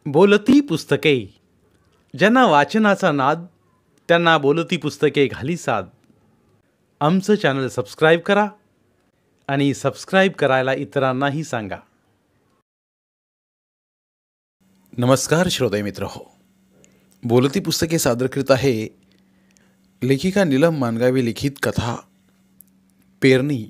बोलती पुस्तके. ज्यांना वाचनाचा नाद त्यांना बोलती पुस्तके घाली साद. आमचं चॅनल सबस्क्राईब करा आणि सबस्क्राईब करायला इतरांनाही सांगा. नमस्कार श्रोते मित्र हो, बोलती पुस्तके सादर करीत आहे लेखिका नीलम मानगावे लिखित कथा पेरणी.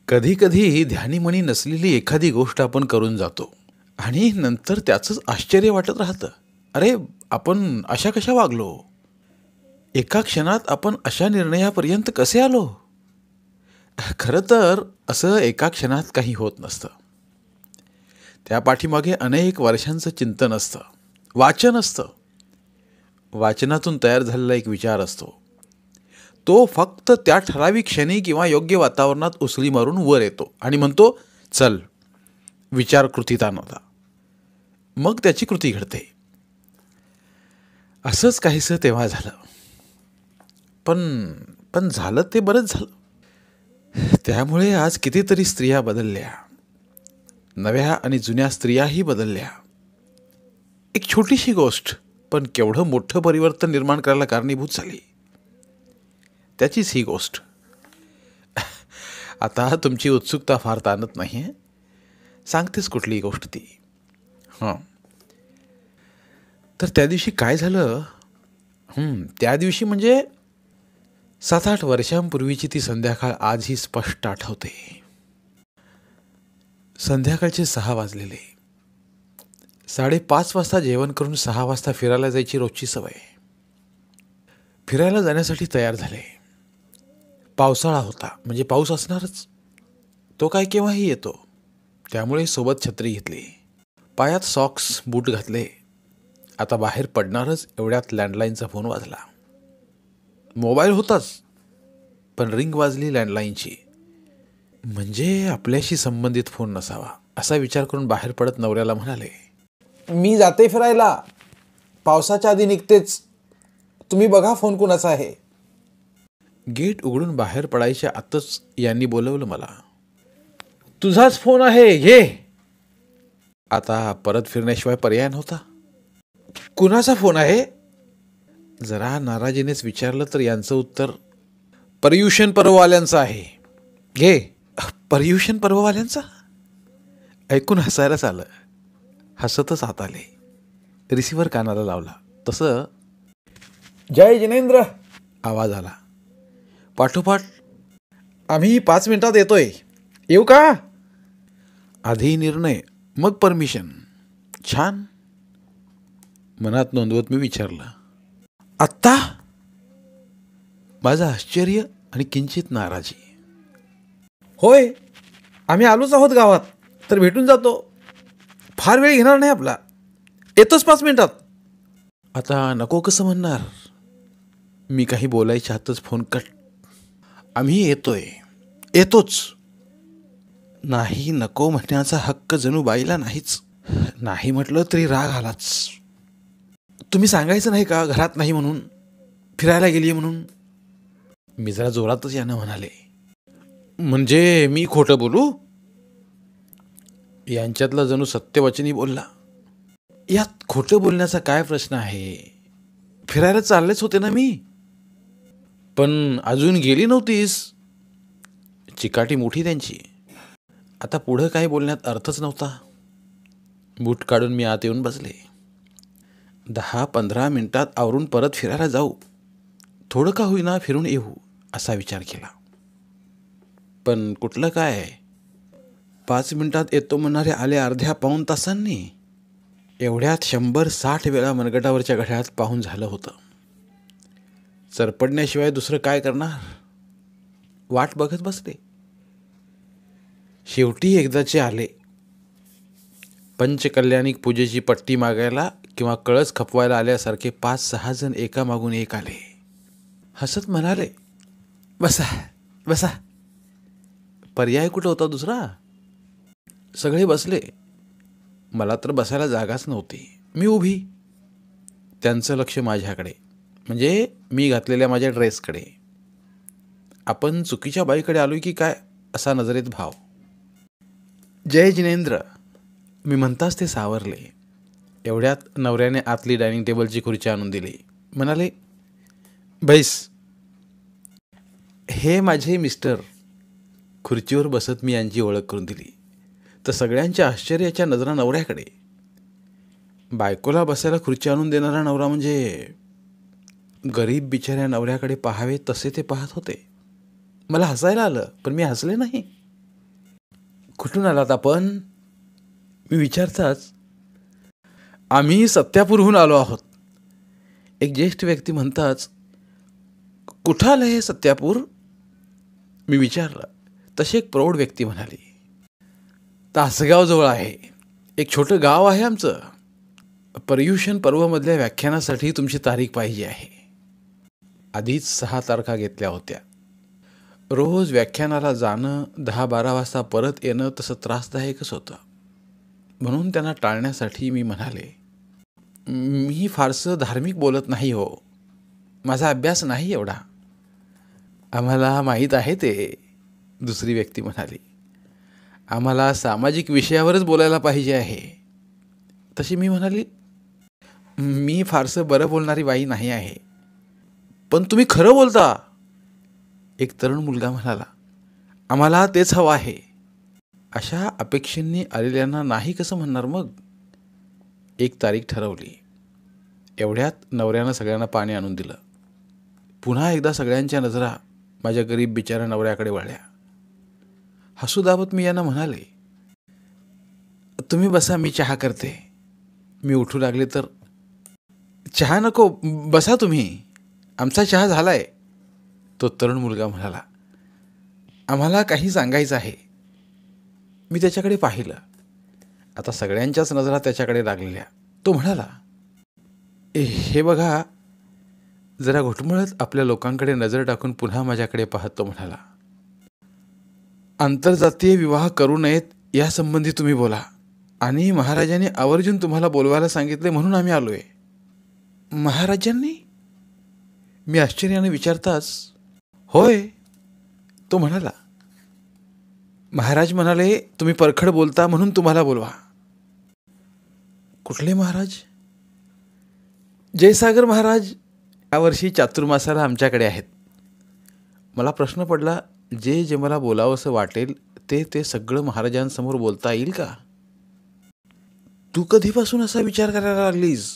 कधी कधी ध्यानीमनी नसलेली एखादी गोष्ट आपण करून जातो आणि नंतर त्याचंच आश्चर्य वाटत राहतं. अरे, आपण अशा कशा वागलो? एका क्षणात आपण अशा निर्णयापर्यंत कसे आलो? खरं तर असं एका क्षणात काही होत नसतं. त्या पाठीमागे अनेक वर्षांचं चिंतन असतं, वाचन असतं. वाचनातून तयार झालेला एक विचार असतो. तो फक्त त्या ठराविक क्षणी किंवा योग्य वातावरणात उसळी मारून वर येतो आणि म्हणतो, चल विचार कृतीत आणवला. मग त्याची कृती घडते. असंच काहीसं तेव्हा झालं. पण झालं ते बरंच झालं. त्यामुळे आज कितीतरी स्त्रिया बदलल्या, नव्या आणि जुन्या स्त्रियाही बदलल्या. एक छोटीशी गोष्ट पण केवढं मोठं परिवर्तन निर्माण करायला कारणीभूत झाली. त्याचीच ही गोष्ट. आता तुमची उत्सुकता फार ताणत नाही आहे, सांगतेच कुठली गोष्ट ती. तर त्या दिवशी काय झालं? त्या दिवशी म्हणजे 7-8 वर्षांपूर्वीची ती संध्याकाळ आजही स्पष्ट आठवते. संध्याकाळचे 6 वाजलेले. 5:30 वाजता जेवण करून 6 वाजता फिरायला जायची रोजची सवय. फिरायला जाण्यासाठी तयार झाले. पावसाळा होता, म्हणजे पाऊस असणारच. तो काय केव्हाही येतो. त्यामुळे सोबत छत्री घेतली, पायात सॉक्स, बूट घातले. आता बाहेर पडणारच एवढ्यात लँडलाईनचा फोन वाजला. मोबाईल होताच, पण रिंग वाजली लँडलाईनची. म्हणजे आपल्याशी संबंधित फोन नसावा असा विचार करून बाहेर पडत नवऱ्याला म्हणाले, मी जाते फिरायला, पावसाच्या आधी निघतेच. तुम्ही बघा फोन कुणाचा आहे. गेट उघडून बाहेर पडायच्या आतच यांनी बोलवलं मला. तुझाच फोन आहे, घे. आता परत फिरण्याशिवाय पर्याय नव्हता. कुणाचा फोन आहे? जरा नाराजीनेच विचारलं तर यांचं उत्तर, पर्युषण पर्ववाल्यांचा आहे, घे. पर्युषण पर्ववाल्यांचा? ऐकून हसायलाच आलं. हसतच आत आले. रिसिव्हर कानाला लावला. तसं जय जिनेंद्र आवाज आला. पाठोपाठ, आम्ही 5 मिनिटात येतोय, येऊ का? आधी निर्णय मग परमिशन. छान, मनात नोंदवत मी विचारलं, आत्ता? माझं आश्चर्य आणि किंचित नाराजी. होय, आम्ही आलोच आहोत गावात, तर भेटून जातो. फार वेळ घेणार नाही आपला, येतोच 5 मिनिटात. आता नको कसं म्हणणार? मी काही बोलायच्या आतच फोन कट. आम्ही येतोच. नाही नको म्हणण्याचा हक्क जणू बाईला नाहीच. नाही म्हटलं तरी राग आलाच. तुम्ही सांगायचं नाही का घरात नाही म्हणून, फिरायला गेली म्हणून? मी जरा जोरातच यानं म्हणाले. म्हणजे मी खोटं बोलू? यांच्यातला जणू सत्यवचनी बोलला. यात खोटं बोलण्याचा काय प्रश्न आहे? फिरायला चाललेच होते ना मी. पण अजून गेली नव्हतीस. चिकाटी मोठी त्यांची. आता पुढं काही बोलण्यात अर्थच नव्हता. बूट काढून मी आत येऊन बसले. 10-15 मिनिटात आवरून परत फिरायला जाऊ, थोडं का होईना फिरून येऊ असा विचार केला. पण कुठलं काय, 5 मिनिटात येतो म्हणणारे आले अर्ध्या-पाऊण तासांनी. एवढ्यात 100-160 वेळा मनगटावरच्या घड्याळात पाहून झालं होतं. चरपडण्याशिवाय दुसरं काय करणार? वाट बघत बसले. शेवटी एकदाचे आले. पंचकल्याणिक पूजेची पट्टी मागायला किंवा कळस खपवायला आल्यासारखे 5-6 जण एकामागून एक आले. हसत म्हणाले, बसा. पर्याय कुठं होता दुसरा? सगळे बसले. मला तर बसायला जागाच नव्हती. मी उभी. त्यांचं लक्ष माझ्याकडे, म्हणजे मी घातलेल्या माझ्या ड्रेसकडे. आपण चुकीच्या बाईकडे आलोय की काय असा नजरेत भाव. जय जिनेंद्र, मी म्हणताच ते सावरले. एवढ्यात नवऱ्याने आतली डायनिंग टेबलची खुर्ची आणून दिली. म्हणाले, बैस. हे माझे मिस्टर. खुर्चीवर बसत मी यांची ओळख करून दिली. तर सगळ्यांच्या आश्चर्याच्या नजरा नवऱ्याकडे. बायकोला बसायला खुर्ची आणून देणारा नवरा म्हणजे गरीब बिचाऱ्या नवऱ्याकडे पाहावे तसे ते पाहत होते. मला हसायला आलं, पण मी हसले नाही. कुठून आलात आपण? मी विचारताच, आम्ही सत्यापूरहून आलो आहोत. एक ज्येष्ठ व्यक्ती म्हणताच, कुठं आलं हे सत्यापूर? मी विचारलं. तशी एक प्रौढ व्यक्ती म्हणाली, तासगाव जवळ आहे. एक छोटं गाव आहे आमचं. पर्युषण पर्वमधल्या व्याख्यानासाठी तुमची तारीख पाहिजे आहे. आधीच 6 तारखा घेतल्या होत्या. रोज व्याख्यानाला जाणं, 10-12 वाजता परत येणं तसं त्रासदायकच होतं. म्हणून त्यांना टाळण्यासाठी मी म्हणाले, मी फारसं धार्मिक बोलत नाही हो. माझा अभ्यास नाही एवढा. आम्हाला माहीत आहे ते. दुसरी व्यक्ती म्हणाली, आम्हाला सामाजिक विषयावरच बोलायला पाहिजे आहे. तशी मी म्हणाली, मी फारसं बरं बोलणारी बाई नाही आहे. पण तुम्ही खरं बोलता. एक तरुण मुलगा म्हणाला, आम्हाला तेच हवं आहे. अशा अपेक्षेंनी आलेल्यांना नाही कसं म्हणणार मग? एक तारीख ठरवली. एवढ्यात नवऱ्यानं सगळ्यांना पाणी आणून दिलं. पुन्हा एकदा सगळ्यांच्या नजरा माझ्या गरीब बिचाऱ्या नवऱ्याकडे वळल्या. हसू दाबत मी यांना म्हणाले, तुम्ही बसा, मी चहा करते. मी उठू लागले तर, चहा नको, बसा तुम्ही, आमचा चहा झालाय. तो तरुण मुलगा म्हणाला, आम्हाला काही सांगायचं आहे. मी त्याच्याकडे पाहिलं. आता सगळ्यांच्याच नजरा त्याच्याकडे लागलेल्या. तो म्हणाला, हे बघा. जरा घुटमळत आपल्या लोकांकडे नजर टाकून पुन्हा माझ्याकडे पाहत तो म्हणाला, आंतरजातीय विवाह करू नयेत यासंबंधी तुम्ही बोला. आणि महाराजांनी आवर्जून तुम्हाला बोलवायला सांगितले म्हणून आम्ही आलोय. महाराजांनी? मी आश्चर्याने विचारताच, होय. तो म्हणाला, महाराज म्हणाले तुम्ही परखड बोलता म्हणून तुम्हाला बोलवा. कुठले महाराज? जयसागर महाराज यावर्षी चातुर्मासाला आमच्याकडे आहेत. मला प्रश्न पडला, जे मला बोलावंसं वाटेल ते सगळं महाराजांसमोर बोलता येईल का? तू कधीपासून असा विचार करायला लागलीस?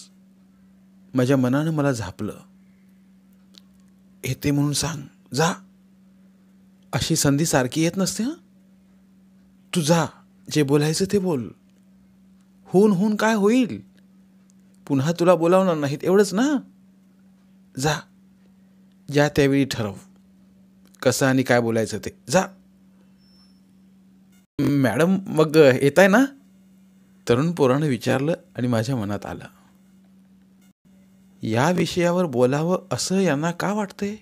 माझ्या मनानं मला झापलं. येते म्हणून सांग, जा. अशी संधी सारखी येत नसते. हं, तू जा, जे बोलायचं ते बोल. होऊन काय होईल? पुन्हा तुला बोलावणार नाहीत एवढंच ना. जा, ज्या त्यावेळी ठरव कसं आणि काय बोलायचं ते. जा. मॅडम मग येताय ना? तरुण पोरानं विचारलं आणि माझ्या मनात आलं, या विषयावर बोलावं असं यांना का वाटतंय?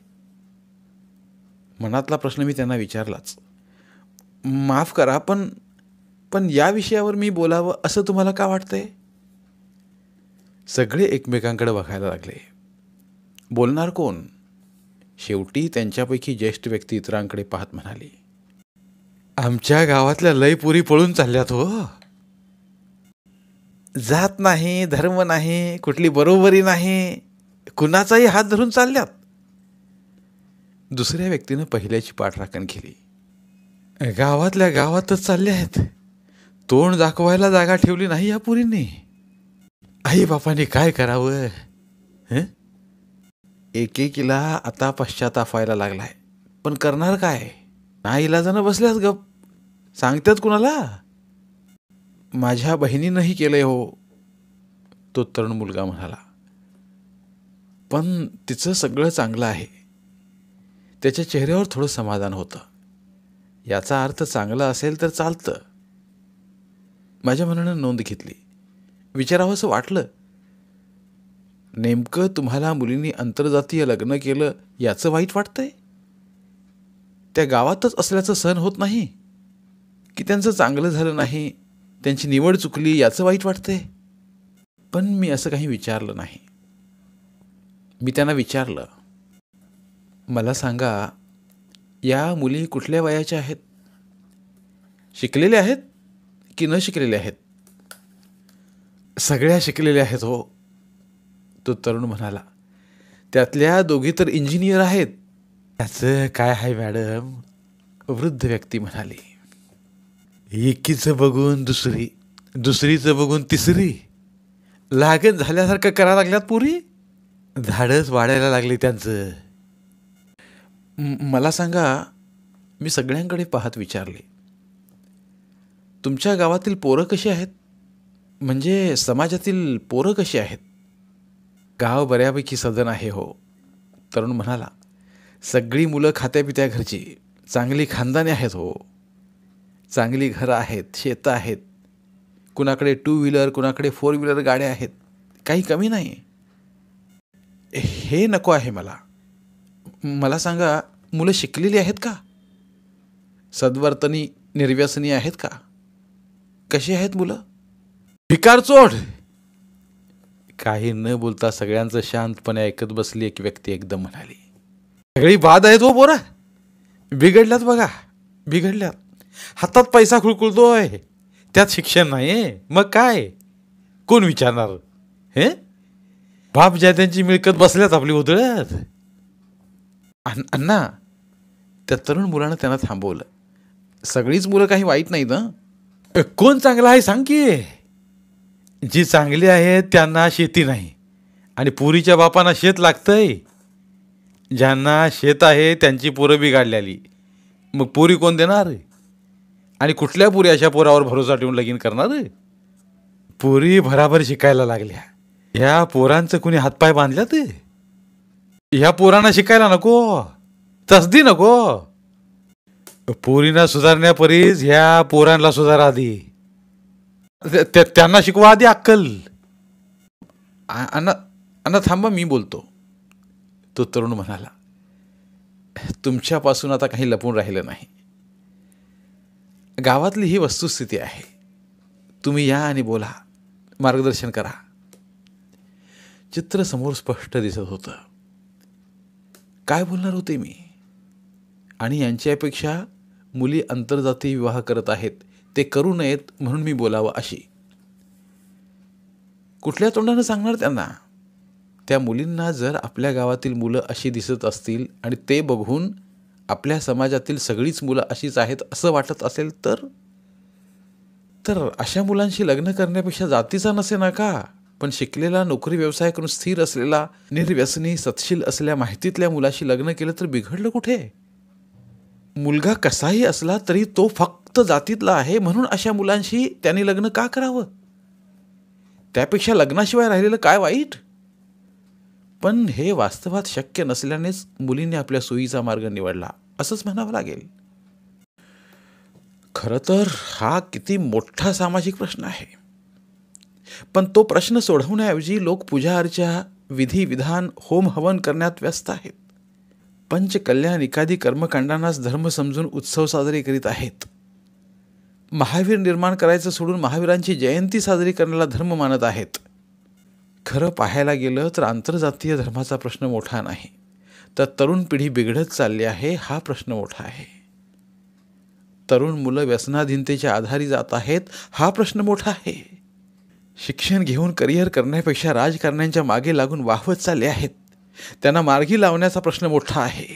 मनातला प्रश्न मी त्यांना विचारलाच. माफ करा, पण या विषयावर मी बोलावं असं तुम्हाला का वाटतंय? सगळे एकमेकांकडे बघायला लागले. बोलणार कोण? शेवटी त्यांच्यापैकी ज्येष्ठ व्यक्ती इतरांकडे पाहत म्हणाली, आमच्या गावातल्या लय पुरी पळून चालल्यात हो. जात नाही, धर्म नाही, कुठली बरोबरी नाही, कुणाचाही हात धरून चालल्यात. दुसऱ्या व्यक्तीनं पहिल्याची पाठराखण केली. गावातल्या गावातच चालले आहेत. तोंड दाखवायला जागा ठेवली नाही या पुरींनी. आई बापाने काय करावं? एकेकीला आता पश्चाताप व्हायला लागलाय, पण करणार काय? नाईलाजानं बसल्यात गप. सांगतात कुणाला? माझ्या बहिणीनंही केलंय हो. तो तरुण मुलगा म्हणाला, पण तिचं सगळं चांगलं आहे. त्याच्या चेहऱ्यावर थोडं समाधान होतं. याचा अर्थ चांगला असेल तर चालतं. माझ्या मनानं नोंद घेतली. विचारावंसं वाटलं, नेमकं तुम्हाला मुलींनी आंतरजातीय लग्न केलं याचं वाईट वाटतंय? त्या गावातच असल्याचं सहन होत नाही की त्यांचं चांगलं झालं नाही, त्यांची निवड चुकली याचं वाईट वाटतंय? पण मी असं काही विचारलं नाही. मी त्यांना विचारलं, मला सांगा, या मुली कुठल्या वयाच्या आहेत? शिकलेल्या आहेत की न शिकलेल्या आहेत? सगळ्या शिकलेल्या आहेत हो, तो तरुण म्हणाला. त्यातल्या दोघी तर इंजिनियर आहेत. त्याचं काय आहे मॅडम, वृद्ध व्यक्ती म्हणाली. एकीचं बघून दुसरी, दुसरीचं बघून तिसरी, लागत झाल्यासारखं करायला लागल्यात पुरी. धाडच वाढायला लागले त्यांचं. मला सांगा, मी सगळ्यांकडे पाहत विचारले, तुमच्या गावातील पोरं कशी आहेत? म्हणजे समाजातील पोरं कशी आहेत? गाव बऱ्यापैकी सधन आहे हो, तरुण म्हणाला. सगळी मुलं खात्यापित्या घरची, चांगली खानदानी आहेत हो. चांगली घरं आहेत, शेतं आहेत, कुणाकडे 2 व्हीलर कुणाकडे 4 व्हीलर गाड्या आहेत, काही कमी नाही. हे नको आहे मला. मला सांगा, मुलं शिकलेली आहेत का? सद्वर्तनी निर्व्यसनी आहेत का? कशी आहेत मुलं? भिकारचोट. काही न बोलता सगळ्यांचं शांतपणे ऐकत बसली एक व्यक्ती एकदम म्हणाली. सगळी बाद आहेत हो पोरा, बिघडल्यात बघा, बिघडल्यात. हातात पैसा खुळखुळतोय, त्यात शिक्षण नाही. मग काय, कोण विचारणार? हे बाप ज्यात्यांची मिळकत बसल्यात आपली उधळत. अण्णा, त्या तरुण मुलानं त्यांना थांबवलं. सगळीच मुलं काही वाईट नाहीत ना. कोण चांगला आहे सांग की. जी चांगली आहेत त्यांना शेती नाही आणि पुरीच्या बापांना शेत लागतंय. ज्यांना शेत आहे त्यांची पोरं बिघडलेली, मग पोरी कोण देणार? आणि कुठल्या पोरी अशा पोरावर भरोसा ठेवून लगीन करणार? पोरी भराभर शिकायला लागल्या. ह्या पोरांचं कुणी हातपाय बांधल्यात? ह्या पोरांना शिकायला नको, तसदी नको. पोरींना सुधारण्यापरीस ह्या पोरांना सुधारा आधी. त्यांना शिकवा आधी अक्कल. अण्णा थांबा, मी बोलतो, तो तरुण म्हणाला. तुमच्यापासून आता काही लपून राहिलं नाही. गावातली ही वस्तुस्थिती आहे. तुम्ही या आणि बोला, मार्गदर्शन करा. चित्र समोर स्पष्ट दिसत होतं. काय बोलणार होते मी? आणि यांची अपेक्षा मुली आंतरजातीय विवाह करत आहेत, ते करू नयेत म्हणून मी बोलावं अशी. कुठल्या तोंडानं सांगणार त्यांना? त्या मुलींना जर आपल्या गावातील मुलं अशी दिसत असतील आणि ते बघून आपल्या समाजातील सगळीच मुलं अशीच आहेत असं वाटत असेल तर अशा मुलांशी लग्न करण्यापेक्षा जातीचा नसे नका, पण शिकलेला, नोकरी व्यवसाय करून स्थिर असलेला, निर्व्यसनी, सत्शील असल्या माहितीतल्या मुलाशी लग्न केलं तर बिघडलं कुठे? मुलगा कसाही असला तरी तो फक्त जातीतला आहे म्हणून अशा मुलांशी त्यांनी लग्न का करावं? त्यापेक्षा लग्नाशिवाय राहिलेलं काय वाईट? पण हे वास्तवात शक्य नसल्यानेच मुलींनी आपल्या सोयीचा मार्ग निवडला असंच म्हणावं लागेल. खरं तर हा किती मोठा सामाजिक प्रश्न आहे. पण तो प्रश्न सोडवण्याऐवजी लोक पूजा अर्चा, विधी विधान, होम हवन करण्यात व्यस्त आहेत. पंचकल्याण इत्यादी कर्मकांडांनाच धर्म समजून उत्सव साजरे करीत आहेत. महावीर निर्माण करायचं सोडून महावीरांची जयंती साजरी करण्याला धर्म मानत आहेत. खरं पाहायला गेलं तर आंतरजातीय धर्माचा प्रश्न मोठा नाही, तर तरुण पिढी बिघडत चालली आहे हा प्रश्न मोठा आहे. तरुण मुलं व्यसनाधीनतेच्या आधारी जात आहेत हा प्रश्न मोठा आहे. शिक्षण घेऊन करिअर करण्यापेक्षा राजकारण्यांच्या मागे लागून वाहवत चालले आहेत, त्यांना मार्गी लावण्याचा प्रश्न मोठा आहे.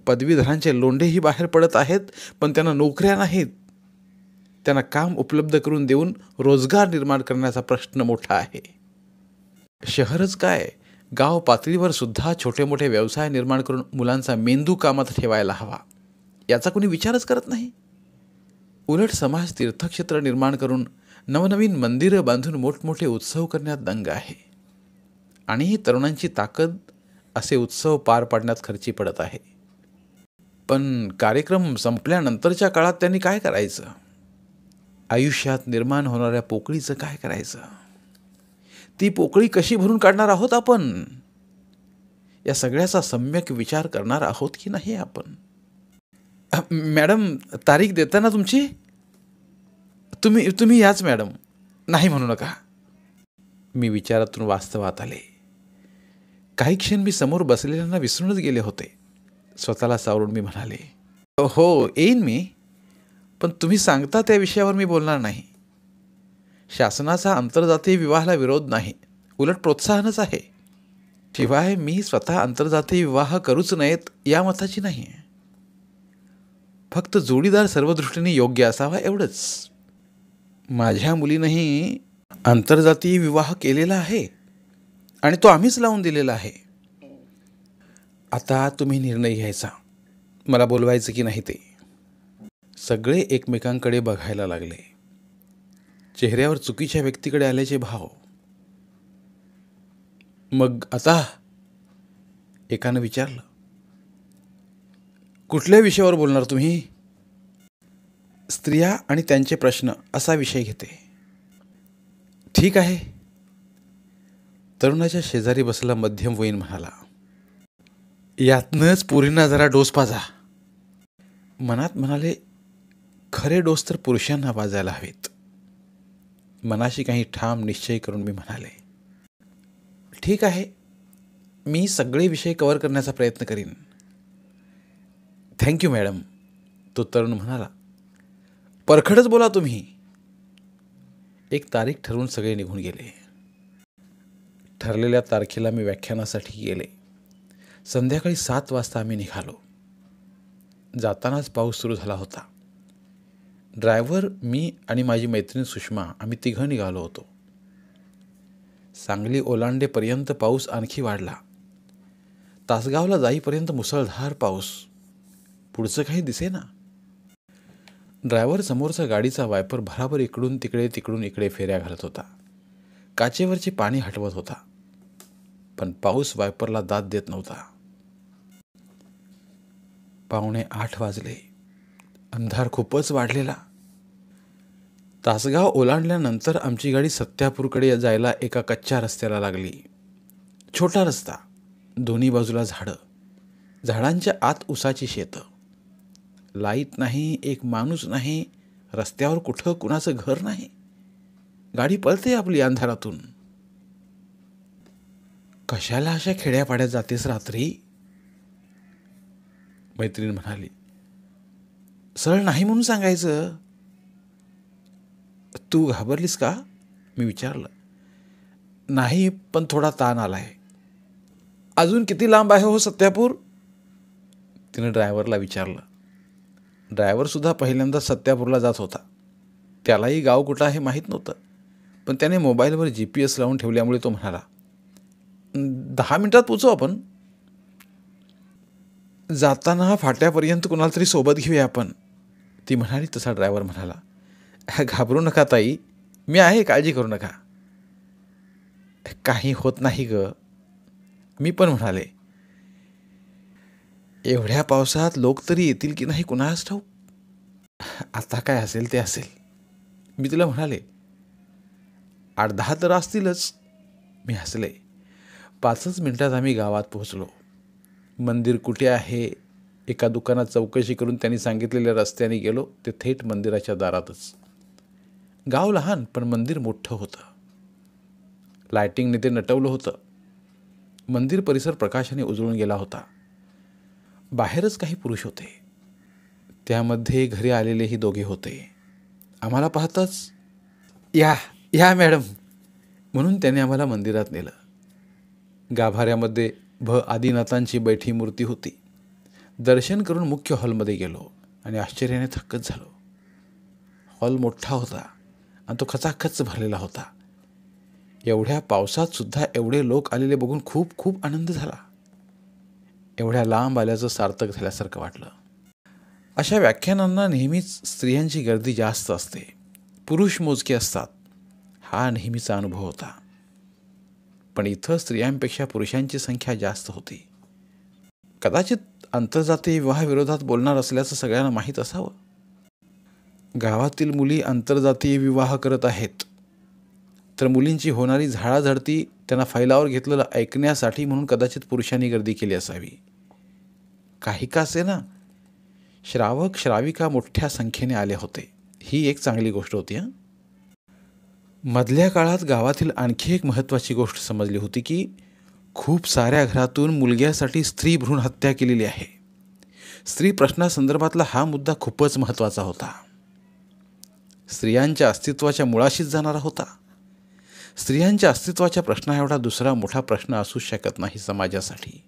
पदवीधरांचे लोंढेही बाहेर पडत आहेत, पण त्यांना नोकऱ्या नाहीत. त्यांना काम उपलब्ध करून देऊन रोजगार निर्माण करण्याचा प्रश्न मोठा आहे. शहरच काय, गाव पातळीवर सुद्धा छोटे मोठे व्यवसाय निर्माण करून मुलांचा मेंदू कामात ठेवायला हवा, याचा कोणी विचारच करत नाही. उलट समाज तीर्थक्षेत्र निर्माण करून नवनवीन मंदिरं बांधून मोठमोठे उत्सव करण्यात दंग आहे. आणि ही तरुणांची ताकद असे उत्सव पार पाडण्यात खर्ची पडत आहे. पण कार्यक्रम संपल्यानंतरच्या काळात त्यांनी काय करायचं? आयुष्यात निर्माण होणाऱ्या पोकळीचं काय करायचं? ती पोकळी कशी भरून काढणार आहोत आपण? या सगळ्याचा सम्यक विचार करणार आहोत की नाही आपण? मॅडम, तारीख देता ना तुमची? तुम्ही याच मॅडम, नाही म्हणू नका. मी विचारातून वास्तवात आले. काही क्षण मी समोर बसलेल्यांना विसरूनच गेले होते. स्वतःला सावरून मी म्हणाले, हो येईन मी, पण तुम्ही सांगता त्या विषयावर मी बोलणार नाही. शासनाचा आंतरजातीय विवाहाला विरोध नाही, उलट प्रोत्साहनच आहे. शिवाय मी स्वतः आंतरजातीय विवाह करूच नयेत या मताची नाही. फक्त जोडीदार सर्व दृष्टीने योग्य असावा एवढंच. माझ्या मुलीनंही आंतरजातीय विवाह केलेला आहे आणि तो आम्हीच लावून दिलेला आहे. आता तुम्ही निर्णय घ्यायचा, मला बोलवायचं की नाही ते. सगळे एकमेकांकडे बघायला लागले. चेहऱ्यावर चुकीच्या व्यक्तीकडे आल्याचे भाव. मग आता एकानं विचारलं, कुठल्या विषयावर बोलणार तुम्ही? स्त्रिया आणि त्यांचे प्रश्न असा विषय घेते. ठीक आहे. तरुणाच्या शेजारी बसला मध्यमवयीन म्हणाला, यातनंच पोरींना जरा डोस पाजा. मनात म्हणाले, खरे डोस तर पुरुषांना पाजायला हवेत. मनाशी काही ठाम निश्चय करून मी म्हणाले, ठीक आहे, मी सगळे विषय कव्हर करण्याचा प्रयत्न करीन. Thank you madam. तो तरुण म्हणाला, परखडच बोला तुम्ही. एक तारीख ठरवून सगळे निघून गेले. ठरलेल्या तारखेला मी व्याख्यानासाठी गेले. संध्याकाळी 7 वाजता आम्ही निघालो. जातानाच पाऊस सुरू झाला होता. ड्रायव्हर, मी आणि माझी मैत्रीण सुषमा आम्ही तिघं निघालो होतो. सांगली ओलांडेपर्यंत पाऊस आणखी वाढला. तासगावला जाईपर्यंत मुसळधार पाऊस. पुढचं काही दिसेना. ड्रायव्हर समोरचा गाडीचा वायपर भराभर इकडून तिकडे तिकडून इकडे फेऱ्या घालत होता. काचेवरचे पाणी हटवत होता. पण पाऊस वायपरला दाद देत नव्हता. 7:45 वाजले. अंधार खूपच वाढलेला. तासगाव ओलांडल्यानंतर आमची गाडी सत्यापूरकडे जायला एका कच्च्या रस्त्याला लागली. छोटा रस्ता, दोन्ही बाजूला झाडं, झाडांच्या आत उसाची शेतं. लाईट नाही, एक माणूस नाही, रस्त्यावर कुठं कुणाचं घर नाही. गाडी पळते आपली अंधारातून. कशाला अशा खेड्यापाड्यात जातेस रात्री? मैत्रीण म्हणाली. सरळ नाही म्हणून सांगायचं. तू घाबरलीस का? मी विचारलं. नाही, पण थोडा ताण आलाय. अजून किती लांब आहे हो सत्यापूर? तिनं ड्रायव्हरला विचारलं. ड्रायव्हर सुद्धा पहिल्यांदा सत्यापूरला जात होता. त्यालाही गाव कुठं आहे माहीत नव्हतं. पण त्याने मोबाईलवर GPS लावून ठेवल्यामुळे तो म्हणाला, 10 मिनिटात पोचू आपण. जाताना फाट्यापर्यंत कुणाला तरी सोबत घेऊया आपण, ती म्हणाली. तसा ड्रायव्हर म्हणाला, घाबरू नका ताई, मी आहे, काळजी करू नका. काही होत नाही ग, मी पण म्हणाले. एवढ्या पावसात लोक तरी येतील की नाही कुणास ठाऊक. आता काय असेल ते असेल, मी तिला म्हणाले. 8-10 तर असतीलच, मी हसले. 5च मिनिटात आम्ही गावात पोहोचलो. मंदिर कुठे आहे एका दुकानात चौकशी करून त्यांनी सांगितलेल्या रस्त्याने गेलो. ते थेट मंदिराच्या दारातच. गाव लहान पण मंदिर मोठं होतं. लायटिंगने ते नटवलं होतं. मंदिर परिसर प्रकाशाने उजळून गेला होता. बाहेरच काही पुरुष होते. त्यामध्ये घरी आलेलेही 2 होते. आम्हाला पाहताच, या या मॅडम म्हणून त्याने आम्हाला मंदिरात नेलं. गाभाऱ्यामध्ये आदिनाथांची बैठी मूर्ती होती. दर्शन करून मुख्य हॉलमध्ये गेलो आणि आश्चर्याने थक्कच झालो. हॉल मोठा होता आणि तो खचाखच भरलेला होता. एवढ्या पावसात सुद्धा एवढे लोक आलेले बघून खूप खूप आनंद झाला. एवढ्या लांब आल्याचं सार्थक झाल्यासारखं वाटलं. अशा व्याख्यानांना नेहमीच स्त्रियांची गर्दी जास्त असते, पुरुष मोजके असतात. हा नेहमीचा अनुभव होता. पण इथं स्त्रियांपेक्षा पुरुषांची संख्या जास्त होती. कदाचित आंतरजातीय विवाहाविरोधात बोलणार असल्याचं सगळ्यांना माहीत असावं. गावातील मुली आंतरजातीय विवाह करत आहेत, तर मुलींची होणारी झाडाझडती त्यांना फैलावर घेतलेलं ऐकण्यासाठी म्हणून कदाचित पुरुषांनी गर्दी केली असावी. काही का असेना, श्रावक श्राविका मोठ्या संख्येने आले होते. ही एक चांगली गोष्ट होती. मधल्या काळात गावातील आणखी एक महत्त्वाची गोष्ट समजली होती की खूप साऱ्या घरातून मुलग्यासाठी स्त्री भ्रूण हत्या केलेली आहे. स्त्री प्रश्नासंदर्भातला हा मुद्दा खूपच महत्त्वाचा होता. स्त्रियांच्या अस्तित्वाच्या मुळाशीच जाणारा होता. स्त्रियांच्या अस्तित्वाच्या प्रश्नाएवढा दुसरा मोठा प्रश्न असू शकत नाही समाजासाठी.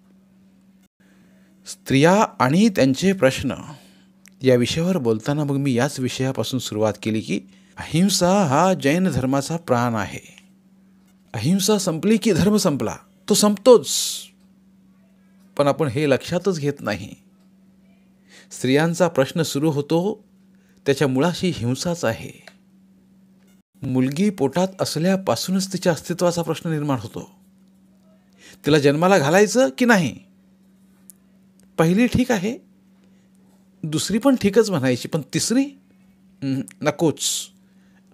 स्त्रिया आणि त्यांचे प्रश्न या विषयावर बोलताना मग मी याच विषयापासून सुरुवात केली की अहिंसा हा जैन धर्माचा प्राण आहे. अहिंसा संपली की धर्म संपला, तो संपतोच. पण आपण हे लक्षातच घेत नाही. स्त्रियांचा प्रश्न सुरू होतो त्याच्या मुळाशी हिंसाच आहे. मुलगी पोटात असल्यापासूनच तिच्या अस्तित्वाचा प्रश्न निर्माण होतो. तिला जन्माला घालायचं की नाही? पहिली ठीक आहे, दुसरी पण ठीकच म्हणायची, पण तिसरी नकोच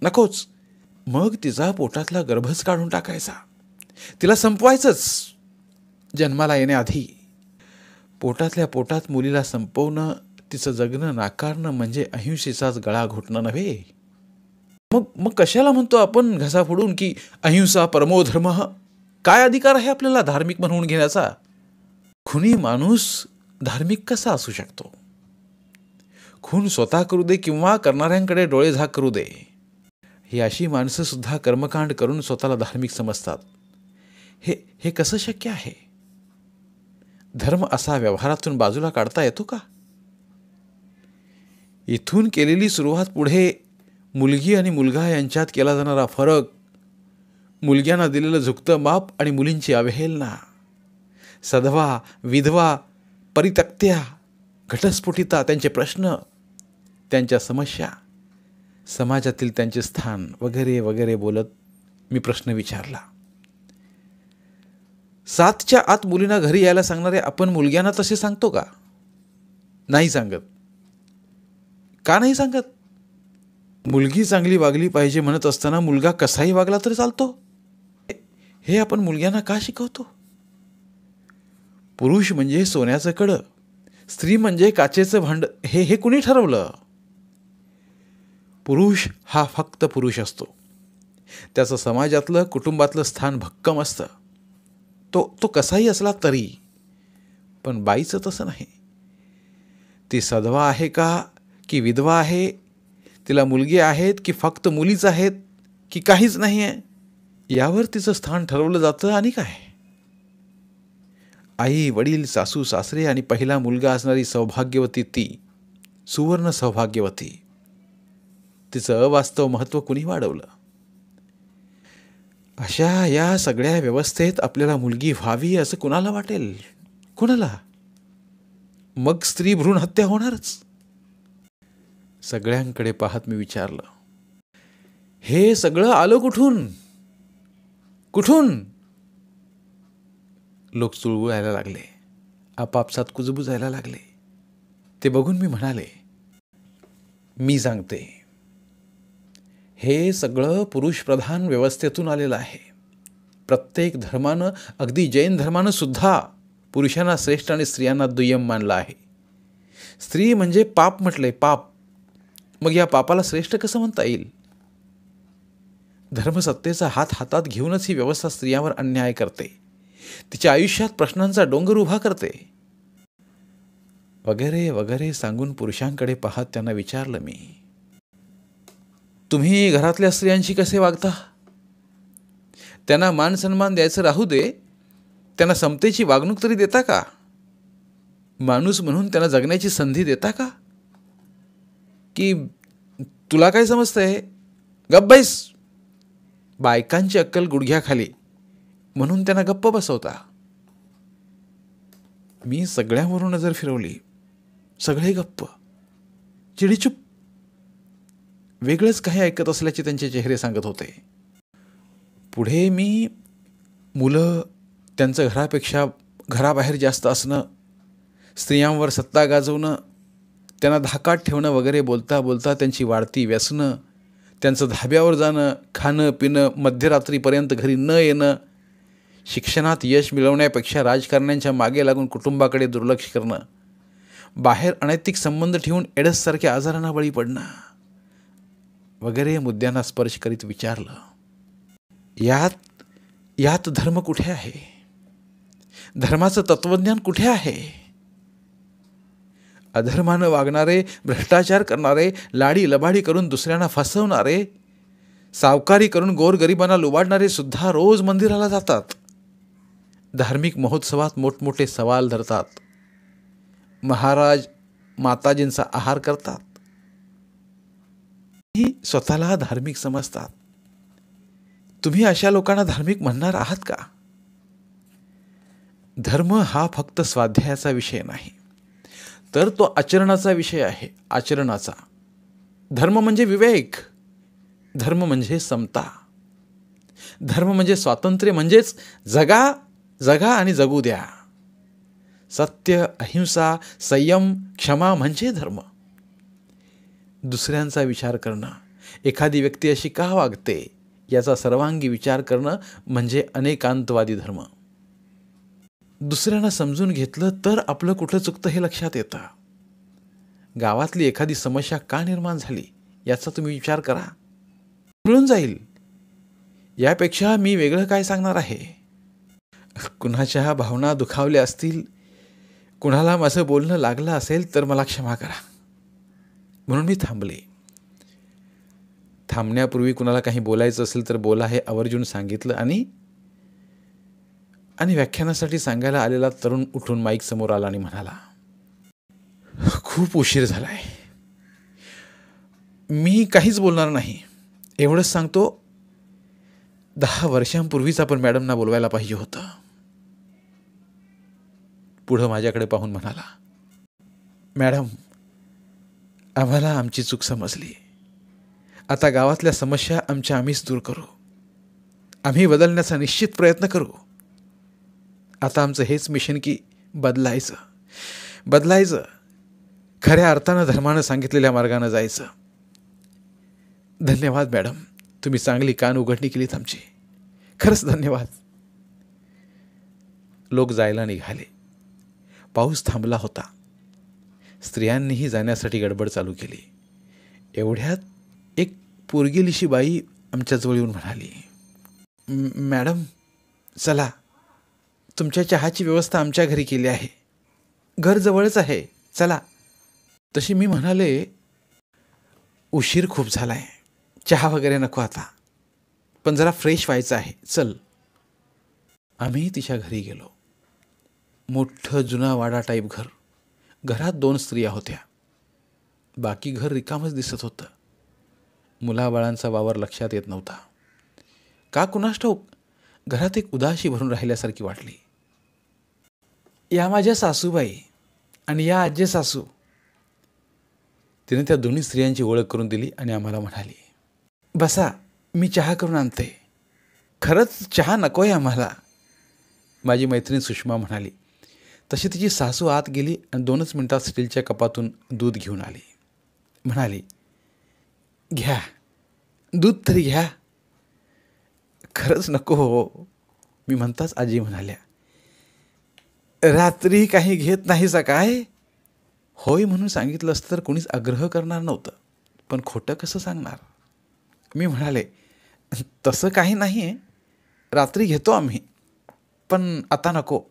नकोच. मग तिचा पोटातला गर्भच काढून टाकायचा, तिला संपवायचंच जन्माला येण्याआधी. पोटातल्या पोटात मुलीला संपवणं, तिचं जगणं नाकारणं म्हणजे अहिंसेचाच गळा घोटणं नव्हे. मग कशाला म्हणतो आपण घसा फोडून की अहिंसा परमो धर्म? काय अधिकार आहे आपल्याला धार्मिक म्हणून घेण्याचा? खुनी माणूस धार्मिक कसा असू शकतो? खून स्वतः करू दे किंवा करणाऱ्यांकडे डोळे झाक करू दे, ही अशी माणसं सुद्धा कर्मकांड करून स्वतःला धार्मिक समजतात. हे कसं शक्य आहे? धर्म असा व्यवहारातून बाजूला काढता येतो का? इथून केलेली सुरुवात पुढे मुलगी आणि मुलगा यांच्यात केला जाणारा फरक, मुलग्यांना दिलेलं झुकतं माप आणि मुलींची अवहेलना, सधवा, विधवा, परित्यक्त्या, घटस्फोटिता, त्यांचे प्रश्न, त्यांच्या समस्या, समाजातील त्यांचे स्थान वगैरे वगैरे बोलत मी प्रश्न विचारला. 7च्या आत मुलींना घरी यायला सांगणारे आपण मुलग्यांना तसे सांगतो का? नाही सांगत. का नाही सांगत? मुलगी चांगली वागली पाहिजे म्हणत असताना मुलगा कसाही वागला तर चालतो, हे आपण मुलग्यांना का शिकवतो? पुरुष म्हणजे सोन्याचं कडं, स्त्री म्हणजे काचेचं भांड, हे कुणी ठरवलं? पुरुष हा फक्त पुरुष असतो. त्याचं समाजातलं कुटुंबातलं स्थान भक्कम असतं, तो कसाही असला तरी. पण बाईचं तसं नाही. ती सधवा आहे का की विधवा आहे? तिला मुलगी आहेत की फक्त मुलीच आहेत की काहीच नाही आहे, यावर तिचं स्थान ठरवलं जातं. आणि काय, आई वडील सासू सासरे आणि पहिला मुलगा असणारी सौभाग्यवती, ती सुवर्ण सौभाग्यवती, तिचं अवास्तव महत्त्व कुणी वाढवलं? अशा या सगळ्या व्यवस्थेत आपल्याला मुलगी व्हावी असं कुणाला वाटेल? कुणाला? मग स्त्री भ्रूण हत्या होणारच. सगळ्यांकडे पाहत मी विचारलं, हे सगळं आलं कुठून? कुठून? लोक चुळबुळायला लागले, आपापसात कुजबुजायला लागले. ते बघून मी म्हणाले, मी सांगते, हे सगळं पुरुषप्रधान व्यवस्थेतून आलेलं आहे. प्रत्येक धर्मानं, अगदी जैन धर्मानं सुद्धा पुरुषांना श्रेष्ठ आणि स्त्रियांना दुय्यम मानलं आहे. स्त्री म्हणजे पाप म्हटलंय, पाप. मग या पापाला श्रेष्ठ कसं म्हणता येईल? धर्मसत्तेचा हात हातात घेऊनच ही व्यवस्था स्त्रियांवर अन्याय करते, तिच्या आयुष्यात प्रश्नांचा डोंगर उभा करते, वगैरे वगैरे सांगून पुरुषांकडे पाहत त्यांना विचारलं मी, तुम्ही घरातल्या स्त्रियांशी कसे वागता? त्यांना मान सन्मान द्यायचं राहू दे, त्यांना समतेची वागणूक तरी देता का? माणूस म्हणून त्यांना जगण्याची संधी देता का? की तुला काय समजतंय, गप्प बैस, बायकांची अक्कल गुडघ्याखाली म्हणून त्यांना गप्प बसवता? मी सगळ्यांवरून नजर फिरवली. सगळे गप्प, चिडीचूप, वेगळंच काही ऐकत असल्याचे त्यांचे चेहरे सांगत होते. पुढे मी मुलं त्यांचं घरापेक्षा घराबाहेर जास्त असणं, स्त्रियांवर सत्ता गाजवणं, त्यांना धाकात ठेवणं वगैरे बोलता बोलता त्यांची वाढती व्यसनं, त्यांचं धाब्यावर जाणं, खाणं पिणं, मध्यरात्रीपर्यंत घरी न येणं, शिक्षणात यश मिळवण्यापेक्षा राजकारण्यांच्या मागे लागून कुटुंबाकडे दुर्लक्ष करणं, बाहेर अनैतिक संबंध ठेवून एड्ससारख्या आजारांना बळी पडणं वगैरे मुद्द्यांना स्पर्श करीत विचारलं, यात धर्म कुठे आहे? धर्माचं तत्वज्ञान कुठे आहे? अधर्मानं वागणारे, भ्रष्टाचार करणारे, लाडी लबाडी करून दुसऱ्यांना फसवणारे, सावकारी करून गोरगरिबांना लुबाडणारे सुद्धा रोज मंदिराला जातात. धार्मिक महोत्सवात मोठमोठे सवाल धरतात. महाराज माताजींचा आहार करतात. ही स्वतःला धार्मिक समजतात. तुम्ही अशा लोकांना धार्मिक म्हणणार आहात का? धर्म हा फक्त स्वाध्यायाचा विषय नाही, तर तो आचरणाचा विषय आहे. आचरणाचा. धर्म म्हणजे विवेक, धर्म म्हणजे समता, धर्म म्हणजे स्वातंत्र्य, म्हणजेच जगा जगा आणि जगू द्या. सत्य, अहिंसा, संयम, क्षमा म्हणजे धर्म. दुसऱ्यांचा विचार करणं, एखादी व्यक्ती अशी का वागते याचा सर्वांगी विचार करणं म्हणजे अनेकांतवादी धर्म. दुसऱ्यांना समजून घेतलं तर आपलं कुठं चुकतं हे लक्षात येतं. गावातली एखादी समस्या का निर्माण झाली याचा तुम्ही विचार करा, मिळून जाईल. यापेक्षा मी वेगळं काय सांगणार आहे. कुणाच्या भावना दुखावल्या असतील, कुणाला माझं बोलणं लागलं असेल तर मला क्षमा करा. म्हणून मी थांबले. थांबण्यापूर्वी कुणाला काही बोलायचं असेल तर बोला हे आवर्जून सांगितलं आणि व्याख्यानासाठी सांगायला आलेला तरुण उठून माईक समोर आला आणि म्हणाला, खूप उशीर झालाय, मी काहीच बोलणार नाही. एवढंच सांगतो, 10 वर्षांपूर्वीच आपण मॅडमना बोलवायला पाहिजे होतं. पुढं माझ्याकडे पाहून म्हणाला, मॅडम, आम्हाला आमची चूक समजली. आता गावातल्या समस्या आम्हीच दूर करू. आम्ही बदलण्याचा निश्चित प्रयत्न करू. आता आमचं हेच मिशन की बदलायचं, खऱ्या अर्थानं धर्मानं सांगितलेल्या मार्गानं जायचं. धन्यवाद मॅडम, तुम्ही चांगली कान उघडणी केलीत आमची. खरंच धन्यवाद. लोक जायला निघाले. पाऊस थांबला होता. स्त्रियांनीही जाण्यासाठी गडबड चालू केली. एवढ्यात एक पोरगेलीशी बाई आमच्याजवळ येऊन म्हणाली, मॅडम चला, तुमच्या चहाची व्यवस्था आमच्या घरी केली आहे. घर जवळच आहे, चला. तशी मी म्हणाले, उशीर खूप झालाय, चहा वगैरे नको आता, पण जरा फ्रेश व्हायचं आहे, चल. आम्ही तिच्या घरी गेलो. मोठं जुना वाडा टाईप घर. घरात 2 स्त्रिया होत्या. बाकी घर रिकामच दिसत होतं. मुलाबाळांचा वावर लक्षात येत नव्हता. का कुणास ठाऊक घरात एक उदासी भरून राहिल्यासारखी वाटली. या माझ्या सासूबाई आणि या आज्जे सासू. तिने त्या दोन्ही स्त्रियांची ओळख करून दिली आणि आम्हाला म्हणाली, बसा, मी चहा करून आणते. खरंच चहा नकोय आम्हाला, माझी मैत्रीण सुषमा म्हणाली. तशी तिची सासू आत गेली आणि 2च मिनिटात स्टीलच्या कपातून दूध घेऊन आली. म्हणाली, घ्या, दूध तरी घ्या. खरंच नको हो, मी म्हणताच आजी म्हणाल्या, रात्री काही घेत नाहीसा काय? होय म्हणून सांगितलं असतं तर कोणीच आग्रह करणार नव्हतं, पण खोटं कसं सांगणार. मी म्हणाले, तसं काही नाही आहे, रात्री घेतो आम्ही, पण आता नको.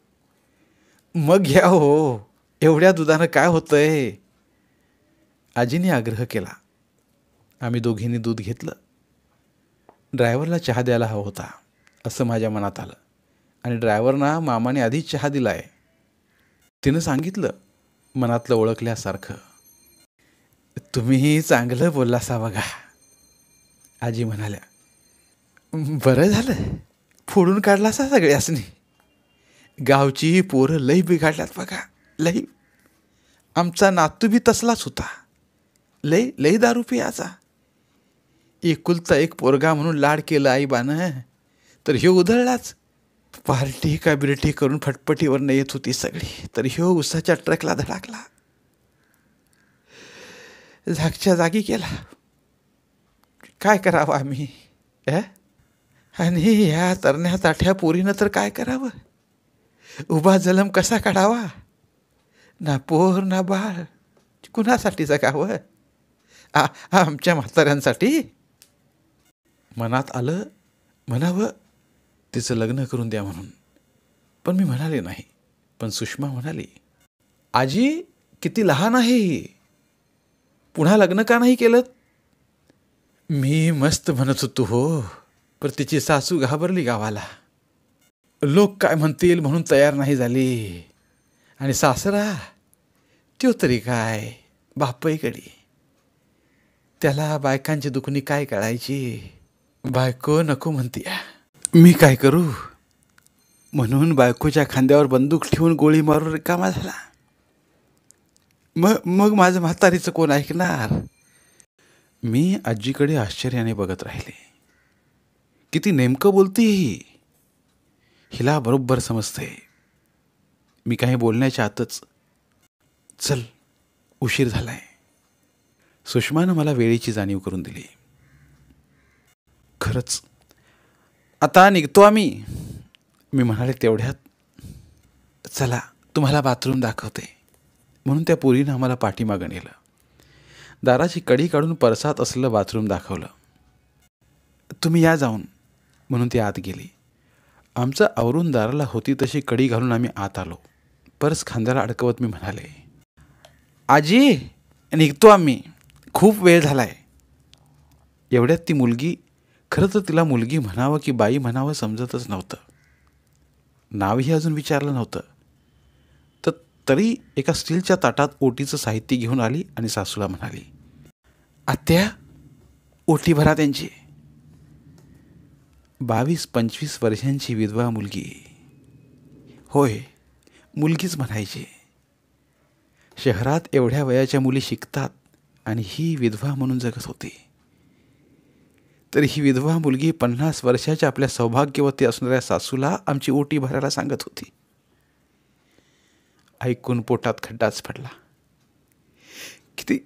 मग घ्या हो, एवढ्या दुधानं काय होतंय. आजीने आग्रह केला. आम्ही दोघींनी दूध घेतलं. ड्रायव्हरला चहा द्यायला हवा होता असं माझ्या मनात आलं आणि ड्रायव्हरना मामाने आधीच चहा दिलाय. तिनं सांगितलं मनातलं ओळखल्यासारखं, तुम्ही चांगलं बोललासा बघा. आजी म्हणाल्या, बरं झालं फोडून काढलासा सगळ्यासनी. गावची पोरं लई बिघाडल्यात बघा, लई. आमचा नातू बी तसलाच होता, लई दारू पियाचा. एकुलता एक पोरगा म्हणून लाड केलं आईबानं, तर ह्यो उधळलाच. पार्टी का बिरटी करून फटपटीवर येत होती सगळी, तर ह्यो उसाच्या ट्रकला धडकला, जागच्या जागी केला. काय करावं आम्ही? आणि ह्या तरण्या ताठ्या पोरीनं तर काय करावं? उभा जलम कसा काढावा? ना पोर ना बाळ, कुणासाठी जगावं? आमच्या म्हाताऱ्यांसाठी. मनात आलं म्हणावं तिचं लग्न करून द्या म्हणून, पण मी म्हणाले नाही. पण सुषमा म्हणाली, आजी किती लहान आहे ही. पुन्हा लग्न का नाही केलं? मी मस्त म्हणत होतो हो, पण तिची सासू घाबरली गावाला. लोक काय म्हणतील म्हणून तयार नाही झाली. आणि सासरा त्यो तरी काय बापईकडे. त्याला बायकांची दुखणी काय कळायची. बायको नको म्हणती. मी काय करू. म्हणून बायकोच्या खांद्यावर बंदूक ठेवून गोळी मारून रिकामा झाला. मग माझं म्हातारीचं कोण ऐकणार. मी आजीकडे आश्चर्याने बघत राहिले. किती नेमकं बोलती ही. हिला बरोबर समजते. मी काही बोलण्याच्या आतच, चल उशीर झालाय. सुषमानं मला वेळेची जाणीव करून दिली. खरंच आता निघतो आम्ही, मी म्हणाले तेवढ्यात. चला तुम्हाला बाथरूम दाखवते, म्हणून त्या पोरीनं आम्हाला पाठीमागं नेलं. दाराची कडी काढून परसात असलेलं बाथरूम दाखवलं. तुम्ही या जाऊन, म्हणून ती आत गेली. आमचं आवरून दाराला होती तशी कडी घालून आम्ही आत आलो. पर्स खांद्याला अडकवत मी म्हणाले, आजी निघतो आम्ही, खूप वेळ झालाय. एवढ्यात ती मुलगी, खरं तर तिला मुलगी म्हणावं की बाई म्हणावं समजतच नव्हतं. नावही अजून विचारलं नव्हतं. तरी एका स्टीलच्या ताटात ओटीचं साहित्य घेऊन आली आणि सासूला म्हणाली, आत्या ओटी भरा त्यांची. 22-25 वर्षांची विधवा मुलगी. होय, मुलगीच म्हणायची. शहरात एवढ्या वयाच्या मुली शिकतात आणि ही विधवा म्हणून जगत होती. तर ही विधवा मुलगी 50 वर्षाच्या आपल्या सौभाग्यवती असणाऱ्या सासूला आमची ओटी भरायला सांगत होती. ऐकून पोटात खड्डाच पडला. किती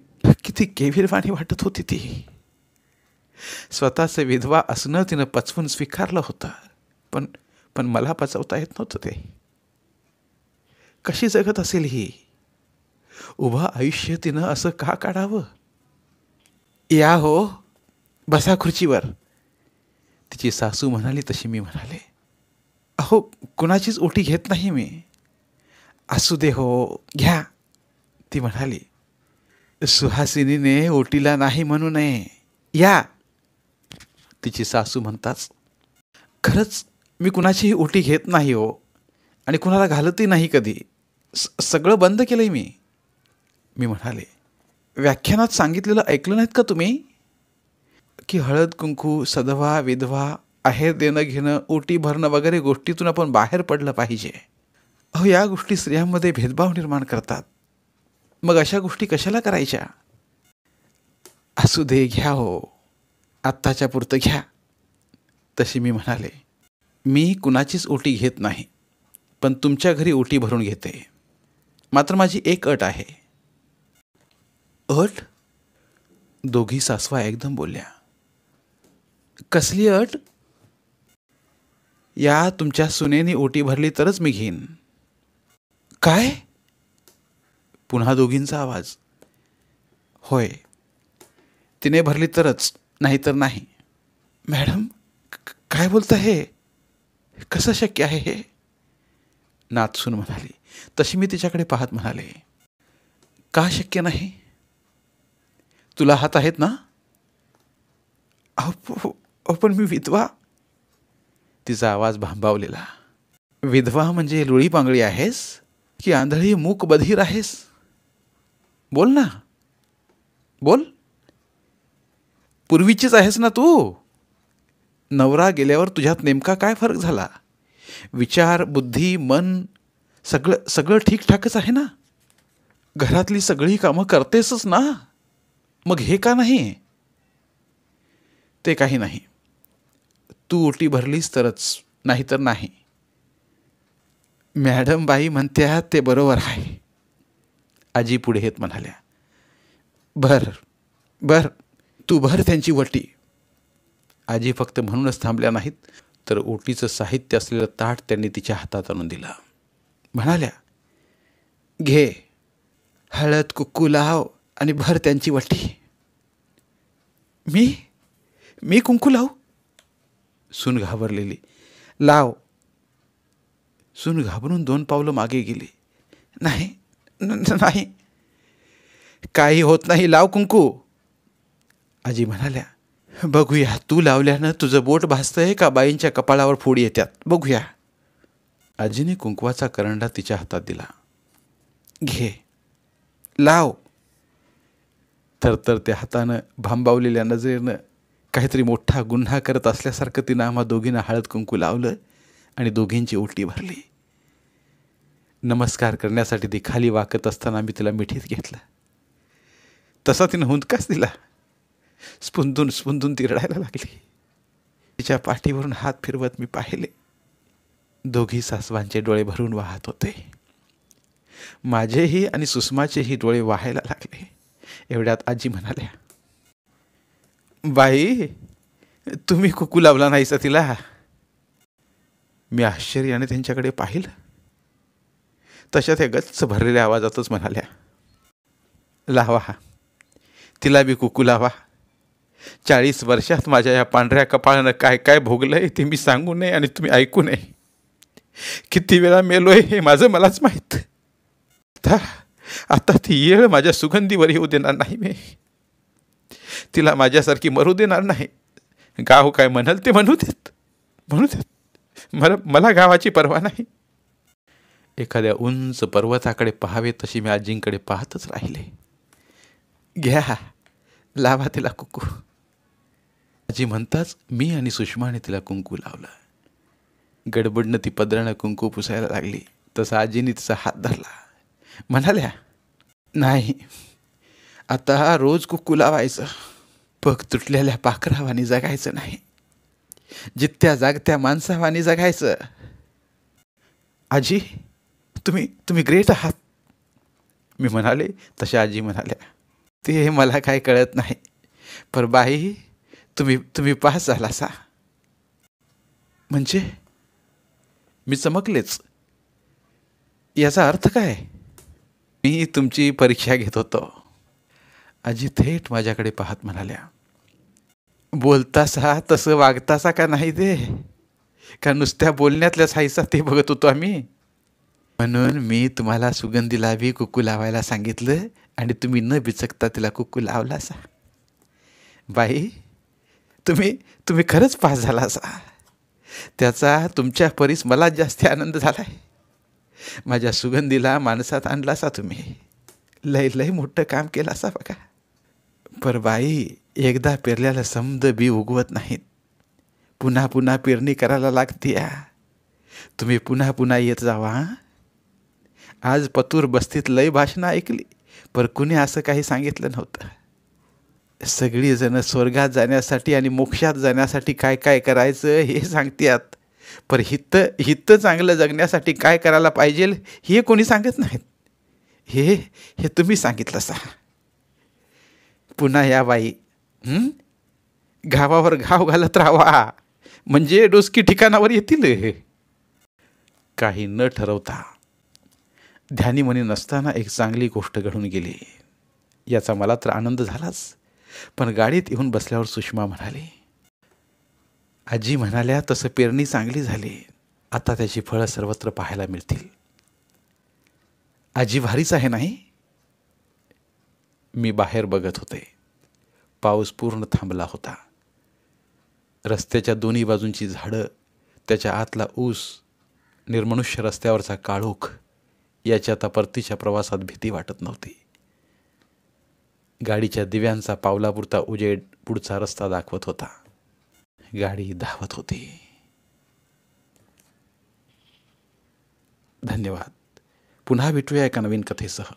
किती केविलवाणी वाटत होती ती. स्वतःचे विधवा असणं तिनं पचवून स्वीकारलं होतं, पण मला पचवता येत नव्हतं ते. कशी जगत असेल ही. उभं आयुष्य तिनं असं का काढावं. या हो, बसा खुर्चीवर, तिची सासू म्हणाली तशी मी म्हणाले. अहो कुणाचीच ओटी घेत नाही मी. असू दे हो, घ्या, ती म्हणाली. सुहासिनीने ओटीला नाही म्हणू नये, या, तिची सासू म्हणताच. खरंच मी कुणाचीही ओटी घेत नाही हो, आणि कुणाला घालतही नाही कधी. सगळं बंद केलंय मी म्हणाले. व्याख्यानात सांगितलेलं ऐकलं नाहीत का तुम्ही, की हळद कुंकू, सदवा विधवा, आहेर देणं घेणं, ओटी भरणं वगैरे गोष्टीतून आपण बाहेर पडलं पाहिजे. अहो या गोष्टी स्त्रियांमध्ये भेदभाव निर्माण करतात. मग अशा गोष्टी कशाला करायच्या. असू दे, घ्या हो, आत्ताच्या पुरतं घ्या, तशी मी म्हणाले. मी कुणाचीच ओटी घेत नाही, पण तुमच्या घरी ओटी भरून घेते. मात्र माझी एक अट आहे. अट? दोघी सासवा एकदम बोलल्या. कसली अट? या तुमच्या सुनेने ओटी भरली तरच मी घेईन. काय? पुन्हा दोघींचा आवाज. होय, तिने भरली तरच, नाहीतर नाही. मॅडम काय बोलता हे. कसं शक्य आहे हे. नाथसून म्हणाली. तशी मी तिच्याकडे पाहत म्हणाले, का शक्य नाही. तुला हात आहेत ना. अहो पण मी विधवा. तिचा आवाज भांबावलेला. विधवा म्हणजे लुळी पांगळी आहेस की आंधळी मूक बधीर आहेस. बोल ना, बोल. पूर्वीचीच आहेस ना तू. नवरा गेल्यावर तुझ्यात नेमका काय फरक झाला. विचार, बुद्धी, मन सगळं ठीकठाकच आहे ना. घरातली सगळी कामं करतेसच ना. मग हे का नाही. ते काही नाही. तू ओटी भरलीस तरच, नाहीतर नाही. मॅडम बाई म्हणत्या ते बरोबर आहे. आजी पुढे येत म्हणाल्या. बर तू भर त्यांची वटी. आजी फक्त म्हणूनच थांबल्या नाहीत, तर ओटीचं साहित्य असलेलं ताट त्यांनी तिच्या हातात आणून दिलं. म्हणाल्या, घे, हळद कुक्कू लाव आणि भर त्यांची वटी. मी कुंकू लावू. सून घाबरलेली. लाव. सून घाबरून 2 पावलं मागे गेली. नाही. काही होत नाही, लाव कुंकू. आजी म्हणाल्या, बघूया तू लावल्यानं तुझं बोट भासतंय का बाईंच्या कपाळावर फोड येतात, बघूया. आजीने कुंकवाचा करंडा तिच्या हातात दिला. घे, लाव. थरथरत्या हातानं भांबावलेल्या नजरेनं काहीतरी मोठा गुन्हा करत असल्यासारखं तिनं आम्हा दोघींना हळद कुंकू लावलं आणि दोघींची उलटी भरली. नमस्कार करण्यासाठी ती खाली वाकत असताना मी तिला मिठीत घेतलं. तसा तिनं हुंदकाच दिला. स्पुंदून स्पुंदून ती रडायला लागली. तिच्या पाठीवरून हात फिरवत मी पाहिले. दोघी सासवांचे डोळे भरून वाहत होते. माझेही आणि सुषमाचेही डोळे वाहायला लागले. एवढ्यात आजी म्हणाल्या, बाई तुम्ही कुकू लावला नाहीसा तिला? मी आश्चर्याने त्यांच्याकडे पाहिलं. तशा त्या गच्च भरलेल्या आवाजातच म्हणाल्या, लावा, तिला बी कुकू लावा. 40 वर्षात माझ्या या पांढऱ्या कपाळानं काय काय भोगलंय ते मी सांगू नये आणि तुम्ही ऐकू नये. किती वेळा मेलोय हे माझं मलाच माहीत. आता ती येळ माझ्या सुगंधीवर येऊ देणार नाही. मी तिला माझ्यासारखी मरू देणार नाही. गाव काय म्हणाल ते म्हणू देत, म्हणू देत. मला गावाची पर्वा नाही. एखाद्या उंच पर्वताकडे पाहावे तशी मी आजींकडे पाहतच राहिले. घ्या, लावा तिला कुंकू. आजी म्हणताच मी आणि सुषमाने तिला कुंकू लावलं. गडबडनं ती पदरानं कुंकू पुसायला लागली. तसा आजीने तिचा हात धरला. म्हणाल्या, नाही, आता रोज कुंकू लावायचं. पग तुटलेल्या पाखरावानी जगायचं नाही, जित्या जागत्या माणसावानी जगायचं. आजी तुम्ही ग्रेट आहात, मी म्हणाले. तशा आजी म्हणाल्या, ते मला काय कळत नाही, पर बाई तुम्ही पास झाला सा. म्हणजे? मी चमकलेच. याचा अर्थ काय? मी तुमची परीक्षा घेत होतो. आजी थेट माझ्याकडे पाहत म्हणाल्या, बोलतासा तसं वागतासा का नाही ते? का नुसत्या बोलण्यातल्याच हायसा ते बघत होतो आम्ही. म्हणून मी तुम्हाला सुगंधीला बी कुकू लावायला सांगितलं आणि तुम्ही न बिचकता तिला कुकू लावलासा. बाई तुम्ही खरंच पास झाला असा. त्याचा तुमच्या परीस मला जास्त आनंद झालाय. माझ्या सुगंधीला माणसात आणलासा तुम्ही. लय मोठं काम केलं असा बघा. पर बाई एकदा पेरल्याला समद बी उगवत नाहीत. पुन्हा पुन्हा पेरणी करायला लागते. तुम्ही पुन्हा पुन्हा येत जावा. आज पतूर बस्तीत लय भाषणं ऐकली, पर कुणी असं काही सांगितलं नव्हतं. सगळीजणं स्वर्गात जाण्यासाठी आणि मोक्षात जाण्यासाठी काय काय करायचं हे सांगतात, पर हित चांगलं जगण्यासाठी काय करायला पाहिजे हे कोणी सांगत नाहीत. हे तुम्ही सांगितलं सा. पुन्हा या बाई, गावावर घाव घालत राहावा, म्हणजे डोसकी ठिकाणावर येतील. काही न ठरवता ध्यानी मनी नसताना एक चांगली गोष्ट घडून गेली. याचा मला तर आनंद झालाच, पण गाडीत येऊन बसल्यावर सुषमा म्हणाली, आजी म्हणाल्या तसं पेरणी चांगली झाली. आता त्याची फळं सर्वत्र पाहायला मिळतील. आजी भारीच आहे नाही? मी बाहेर बघत होते. पाऊस पूर्ण थांबला होता. रस्त्याच्या दोन्ही बाजूंची झाडं, त्याच्या आतला ऊस, निर्मनुष्य रस्त्यावरचा काळोख याची आता परतीच्या प्रवासात भीती वाटत नव्हती. गाडीच्या दिव्यांचा पावलापुरता उजेड पुढचा रस्ता दाखवत होता. गाडी धावत होती. धन्यवाद. पुन्हा भेटूया एका नवीन कथेसह.